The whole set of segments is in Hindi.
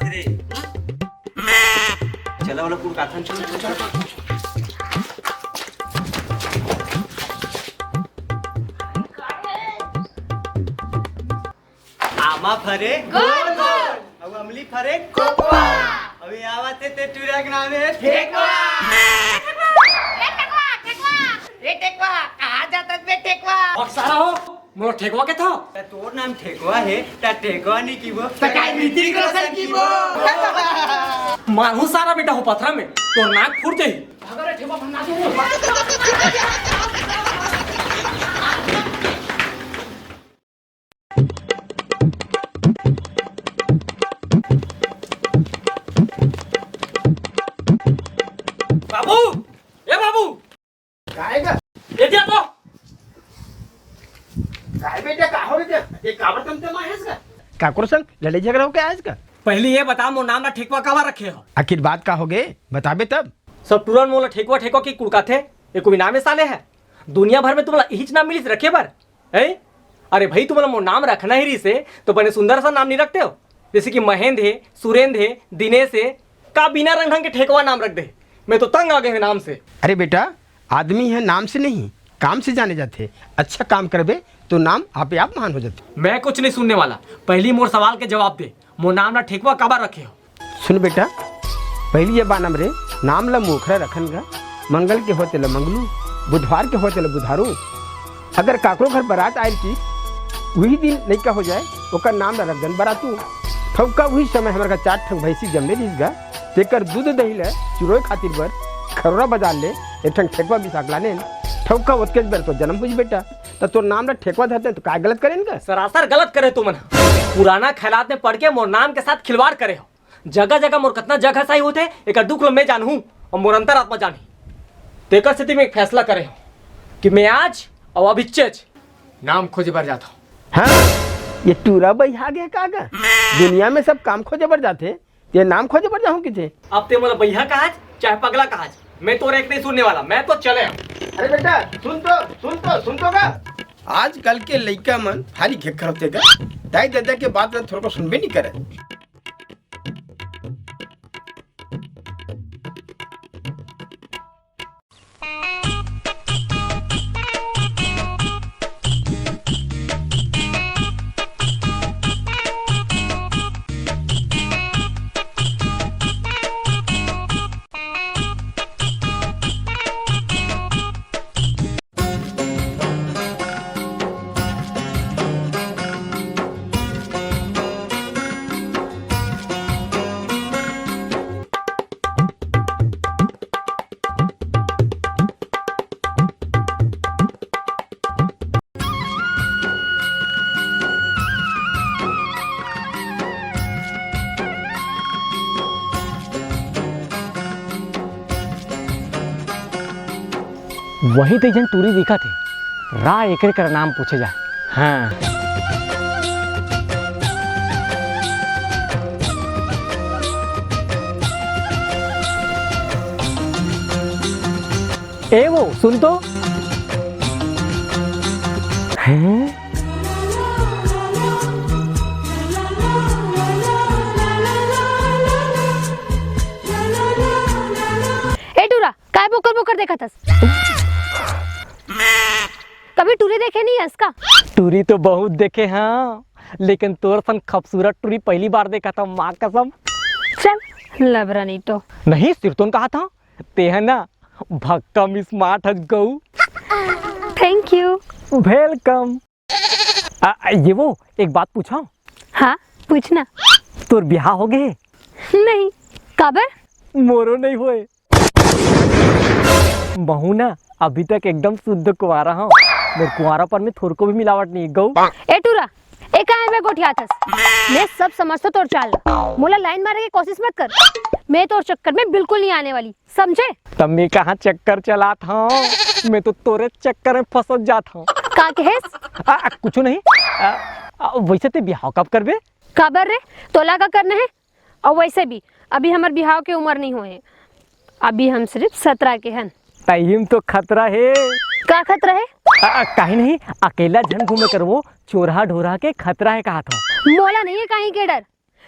रे चला वाला कुड़ काथन चलो चलो आमा फरे गोल गोल अब अमली फरे कोकोआ अभी आवाते ते टूरा के नाम है ठेकुआ रे ठेकुआ कहाँ जाता बे ठेकुआ और सारा हो मोर ठेकुआ के था तोर नाम ठेकुआ है ता ठेकुआ नहीं की वो सकाई ऋतिक रोशन की वो मारू सारा बेटा हो पथरा में तो नाक फूट जाई अगर ठेकुआ बना दे बाबू ए बाबू काहेगा ये दिया तो काय बेटा का हो बेटा ये काबर तुमते माहेस का काकुर संग लड़ाई झगड़ा हो क्या आज का? पहले ये बता मोर नाम ना ठेकुआ कावा रखे हो आखिर बात का हो गए बताबे तब। सब तुरंत मोला ठेकुआ ठेकुआ की कुड़का थे ये कोई नाम साले है दुनिया भर में तुम्हारा यही नाम मिलिस रखे बर है अरे भाई तुम्हारा मोर नाम रखना ही रही से तो बने सुंदर सा नाम नहीं रखते हो जैसे कि महेंद्र है सुरेंद्र है दिनेश है का बिना रंग ढंग के ठेकुआ नाम रख दे मैं तो तंग आ गए नाम से। अरे बेटा आदमी है नाम से नहीं काम से जाने जाते। अच्छा काम करबे तो नाम आप महान हो जाते। मैं कुछ नहीं सुनने वाला पहली मोर सवाल के जवाब दे मोर नाम ना ठेकुआ काबा रखे हो। सुन बेटा पहली ये बानम रे नाम ला मोखरा रखन गा मंगल के होते ला मंगलू बुधवार के होते ला बुधारू अगर काकरो घर बारात आयल की वही दिन लड़का हो जाए ओकर नाम ला रख दन बरातू ठौका वही समय हमारा 4 ठंग भैंसी जमले रहीस गा तेकर दूध दही ले चुरोय खातिर बर खरोरा बाजार ले एक ठंग ठेकुआ भी साकला ने ठौका ओतके बर तो जन्म हुई बेटा तो तोर नाम ला ठेकुआ धरते तो का गलत करें का? सरासर गलत करे तुम पुराना ख्यालात में पढ़ के मोर नाम के साथ खिलवाड़ करे हो जगह जगह मोर कितना जगह सही होते एक दुख लो मैं जानू और मोर अंतर आत्मा जानी तेकर स्थिति में एक फैसला करे हो कि मैं आज और अब इच्छेच नाम खोजे बर जाता हूँ। हाँ ये टूरा बैहा गया कागा दुनिया में सब काम खोजे बर जाते ये नाम खोजे बर जाऊँ किथे। अब ते मोला भैया कहा चाहे पगला कहा मैं तो एक नहीं सुनने वाला मैं तो चले। अरे बेटा सुन तो का आज कल के लड़का मन खाली घेखर होते का दाई दादा के बात में थोड़ा को सुनबे नहीं करे। वही तो जन टूरी दिखा थे रा एकरे कर नाम पूछे जाए। हाँ ए वो सुन तो हैं ए टूरा काय बोकर देखा था कभी टूरी देखे नहीं है इसका? टूरी तो बहुत देखे हाँ लेकिन तोर सन खूबसूरत टूरी पहली बार देखा था माँ कसम। चल लबरा नहीं तो नहीं सिर्फ तो कहा था ते है ना भक्कम स्मार्ट हज गऊ। Thank you welcome. ये वो एक बात पूछा। हाँ पूछना। तोर ब्याह हो गए? नहीं काबर मोरो नहीं हुए बहू ना अभी तक एकदम शुद्ध कुंवारा हूँ मेरे कुंवारापन में थोड़ को भी मिलावट नहीं गऊ। ए टूरा एक में गोठिया थस मैं सब समझता तोर चाल मोला लाइन मारे की कोशिश मत कर मैं तोर चक्कर में बिल्कुल नहीं आने वाली समझे। तब मैं कहाँ चक्कर चलाता हूँ मैं तो तोरे चक्कर में फंस जाता हूँ। का कहेस कुछ नहीं वैसे ते ब्याह कब करबे? काबर रे तोला का करना है और वैसे भी अभी हमारे बिहाव के उम्र नहीं हुए अभी हम सिर्फ 17 के हैं। टाइम तो खतरा है। का खतरा है? कहीं नहीं अकेला जन घूमे कर वो चोरा ढोरा के खतरा है कहा था। मोला नहीं है कहीं के डर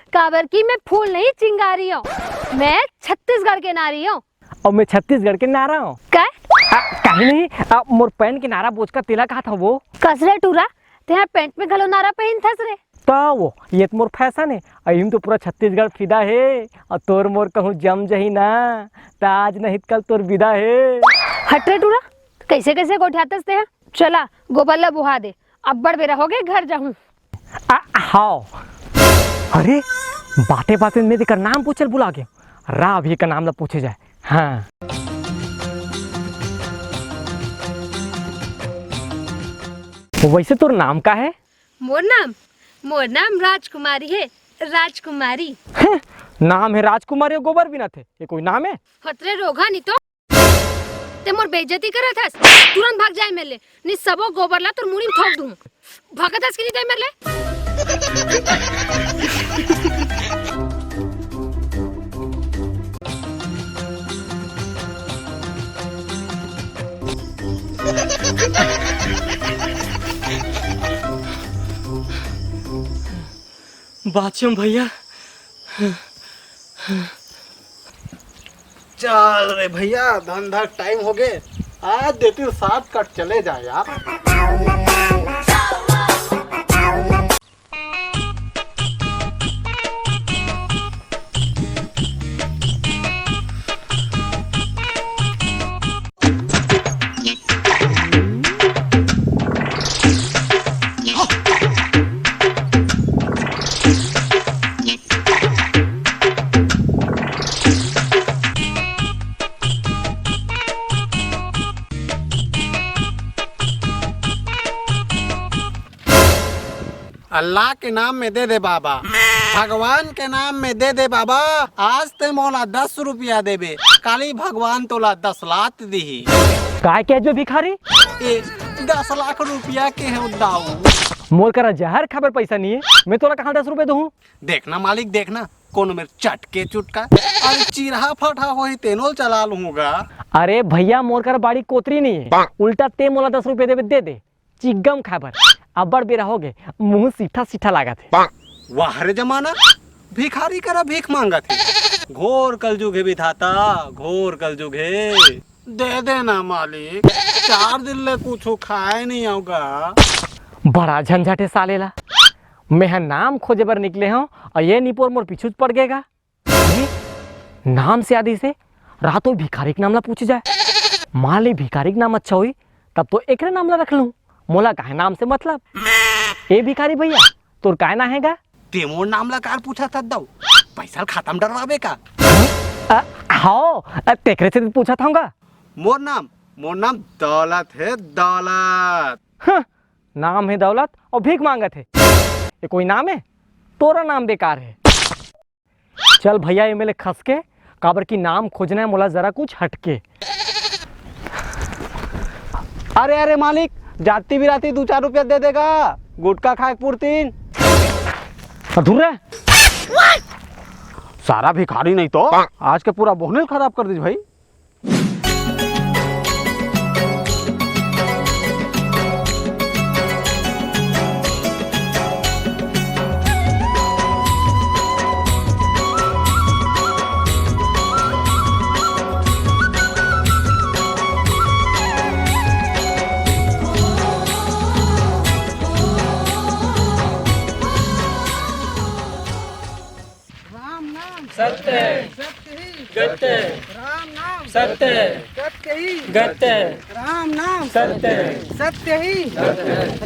काबर की मैं फूल नहीं चिंगारी हूँ, मैं छत्तीसगढ़ के नारी हूँ। और मैं छत्तीसगढ़ के नारा हूँ। कहीं नहीं, मोर पैंट के नारा बोझ का तिला कहा था वो कसरे टूरा ते पेंट में घलो नारा पहन थस रे। तो वो ये तो मोर फैशन है, अहिम तो पूरा छत्तीसगढ़ फिदा है। और तोर मोर कहूँ जम जही ना ताज नहीं कल तोर विदा है। हट रे टूरा, कैसे कैसे गोठियातस ते हैं? चला गोबल्ला बुहा दे, अब बड़ बेरा हो गए घर जाऊं। हाँ, अरे बातें बातें में देकर नाम पूछल बुला गया, राव ये का नाम ला पूछे जाए। हाँ वैसे तोर नाम का है? मोर नाम राजकुमारी है, राजकुमारी। नाम है राजकुमारी और गोबर भी ना थे, ये कोई नाम है? हतरे रोगा नहीं तो ते मोर बेइज्जती करत हस, तुरंत भाग जाए मेले, नि सबो गोबरला तोर मुड़ी में ठोक दूं। भागत हस कि नहीं ते मेले? बादशाह भैया, चल रे भैया, धंधा टाइम हो गए, आज देती हूँ साथ कट चले जाए यार। अल्लाह के नाम में दे दे बाबा, भगवान के नाम में दे दे बाबा। आज ते मोला 10 रुपया देबे, काली भगवान तोला 10 लाख दी। काय के जो भिखारी? 10 लाख रुपया के है दाऊ। मोर करा जहर खबर पैसा नहीं है, मैं तोला कहाँ 10 रुपए दूँ? देखना मालिक देखना, कौन मेरे चटके चुटका अरे चिरहा फटा हो ही तेनोल चला लूंगा। अरे भैया मोर करा बाड़ी कोतरी नहीं है, उल्टा ते मोला 10 रुपए देवे दे दे, चिगम खबर। अब बड़ बेरा हो गए, मुंह सीठा सीठा लगा थे। वाह रे जमाना, भिखारी करा भीख मांगा थे। घोर कलयुग है विधाता, घोर कलयुग है। दे देना मालिक, 4 दिन ले कुछ खाए नहीं होगा। बड़ा झंझट है सालेला, मैं नाम खोजे बर निकले हूँ और ये निपोर मोर पीछू पड़ गएगा। नाम से आदि से रातों भिखारी के नाम ला पूछ जाए, मान ली भिखारी के नाम अच्छा हुई तब तो एक नाम ला रख लूं। मोला काहे नाम से मतलब? ए भिखारी भैया, तोर काय ना हैगा? ते मोर नाम ला कार पूछा था दाऊ, पैसा खत्म डरवाबे का? हाँ, तेकरे से पूछा था। मोर नाम दौलत है, दौलत। हाँ, नाम है दौलत और भीख मांगत है, ये कोई नाम है? तोरा नाम बेकार है। चल भैया ये मेले खस के काबर की नाम खोजना है मोला जरा कुछ हटके। अरे अरे मालिक, जाती बिराती 2-4 रुपया दे देगा, गुटखा खाए पूर्तीन। अधूरा सारा भिखारी नहीं तो आज के पूरा बोहने खराब कर दी भाई। सत्य गत्य राम नाम सत्य सत्य ही गत्य राम नाम सत्य सत्य ही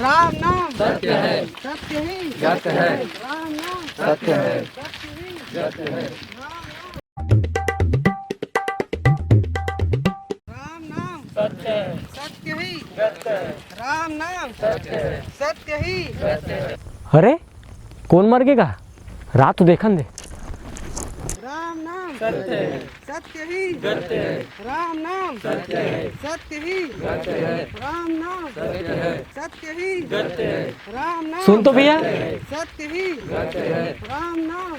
राम नाम सत्य है सत्य ही गत्य है राम नाम सत्य है सत्य ही गत्य है राम नाम सत्य सत्य ही गत्य राम नाम सत्य सत्य ही। अरे कौन मर गएगा? रात तो देखन दे। राम नाम सत्य सत्य ही गत्य राम नाम सत्य सत्य ही गत्य राम नाम सत्य सत्य ही गत्य राम नाम सुन तो भैया, सत्य ही राम नाम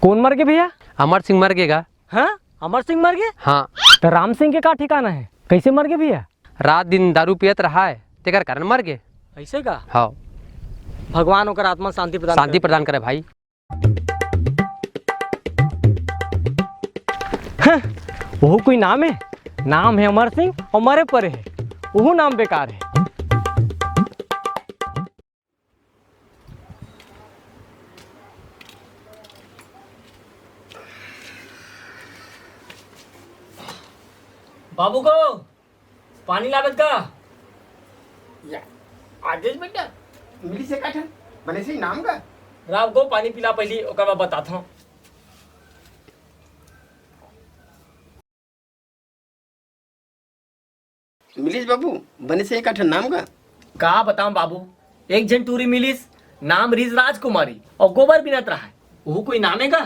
कौन मर गए भैया? अमर सिंह मर गएगा। हाँ, अमर सिंह मर गए? हाँ, तो राम सिंह के का ठिकाना है? कैसे मर गए भैया? रात दिन दारू पियत रहा है, तेकर कारण मर गए। ऐसे का? हाँ, भगवान होकर आत्मा शांति प्रदान शांति प्रदान करे भाई। वो कोई नाम है? नाम है अमर सिंह और मरे परे है, वो नाम बेकार है। बाबू को पानी लागत का आदेश बेटा मिली से काठन बने से नाम का राव को पानी पिला पहली ओकर बाद बताता हूँ। मिलिस बाबू बने से काठन नाम का बताऊं बाबू, एक जन टूरी मिलिस नाम रिज राजकुमारी और गोबर बिनत रहा है, वो कोई नाम है का?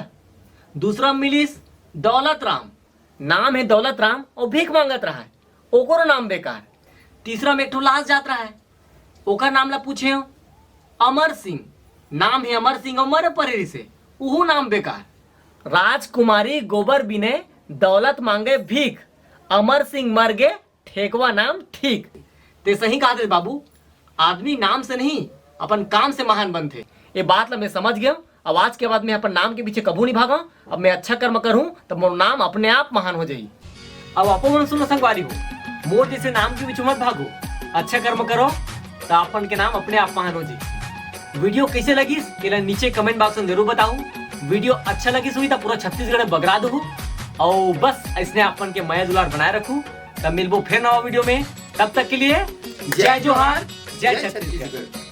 दूसरा मिलिस दौलत राम, नाम है दौलत राम और भीख मांगत रहा है, ओकरो नाम बेकार। तीसरा में एक ठो लाश जात रहा है, ओका नाम ला पूछे हो अमर सिंह, नाम है अमर सिंह और मर परेरी से, वो नाम बेकार। राजकुमारी गोबर बिने दौलत मांगे भीख, अमर सिंह मर गए ठेकवा नाम ठीक। ते सही कहा थे बाबू, आदमी नाम से नहीं अपन काम से महान बनते। ये बात ला मैं समझ गया। अब आज के बाद मैं अपन नाम के पीछे कभू नहीं भागा। अब मैं अच्छा कर्म करूं तब मोर नाम अपने आप महान हो जाई। अब आपो मन सुनो संगवारी हो, मोर जैसे नाम के पीछे मत भागो, अच्छा कर्म करो तो अपन के नाम अपने आप महान हो जाई। वीडियो कैसे लगी मेरा नीचे कमेंट बॉक्स में जरूर बताओ। वीडियो अच्छा लगी सुई तो पूरा छत्तीसगढ़ बगरा दो और बस इसने अपन के माया दुलार बनाए रखू। तब मिलबो फिर नवा वीडियो में, तब तक के लिए जय जोहार, जय छत्तीसगढ़।